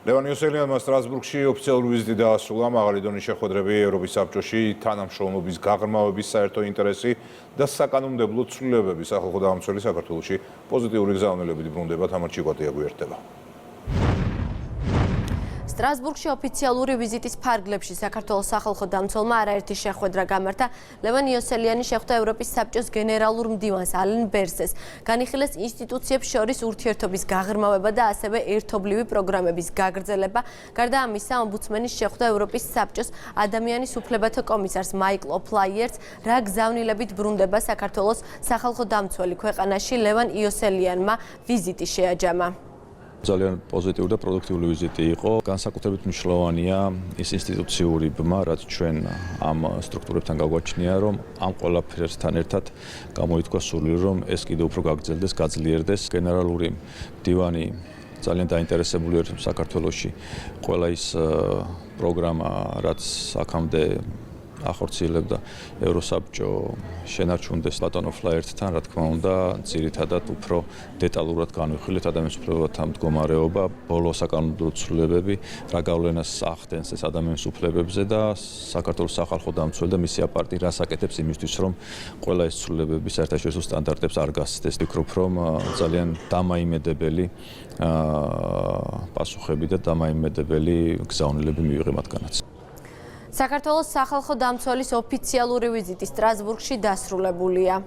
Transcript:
ლევან იოსელიანმა სტრასბურგში ოფიციალური ვიზიტი დაასრულა. მაღალი დონის შეხვედრები ევროპის საბჭოში, თანამშრომლობის გაღრმავების საერთო ინტერესი და საკანონმდებლო ცვლილებების სახალხო დამცველი საქართველოში პოზიტიური გზავნილებით ბრუნდება. თამარ ჩიკვატია გვერდება. სტრასბურგში ოფიციალური ვიზიტის ფარგლებში საქართველოს სახალხო დამცველმა არაერთი შეხვედრა გამართა. ლევან იოსელიანი შეხვდა ევროპის საბჭოს გენერალურ მდივანს ალენ ბერსეს. განიხილეს ინსტიტუციებს შორის ურთიერთობის გაღრმავება და ასევე ერთობლივი პროგრამების გაგრძელება. გარდა ამისა, ომბუდსმენის შეხვდა ევროპის საბჭოს ადამიანის უფლებათა კომისარს მაიკლ ოფლაიერს, რა გზავნილებით ბრუნდება საქართველოს სახალხო დამცველი ქვეყანაში. ლევან იოსელიანმა ვიზიტი შეაჯამა. ძალიან პოზიტიური და პროდუქტიული ვიზიტი იყო. განსაკუთრებით მნიშვნელოვანია ის ინსტიტუციური ბმა, რაც ჩვენ ამ სტრუქტურებთან გაგვაჩნია, რომ ამ ყველაფერთან ერთად გამოითქვა სურვილი, რომ ეს კიდევ უფრო გაგრძელდეს, გაძლიერდეს. გენერალური მდივანი ძალიან დაინტერესებული არის საქართველოში ყველა ის პროგრამა, რაც აქამდე ახორციელებდა ევროსაბჭო შენარჩუნდეს ბატონო ფლაიერთან, რა თქმა უნდა, ძირითადად უფრო დეტალურად განვიხილეთ ადამიანის უფლებათა მდგომარეობა, ბოლო საკანონმდებლო ცვლილებები, რა გავლენას ახდენს ეს ადამიანის უფლებებზე და საქართველოს სახალხო დამცველი და მისი აპარატი რას აკეთებს იმისთვის, რომ ყველა ეს ცვლილებები საერთაშორისო სტანდარტებს არ გასცდეს. ვფიქრობ, რომ ძალიან დამაიმედებელი პასუხები და დამაიმედებელი გზავნილები მივიღე მათგანაც. საქართველოს სახალხო დამცველის ოფიციალური ვიზიტი სტრასბურგში დასრულებულია.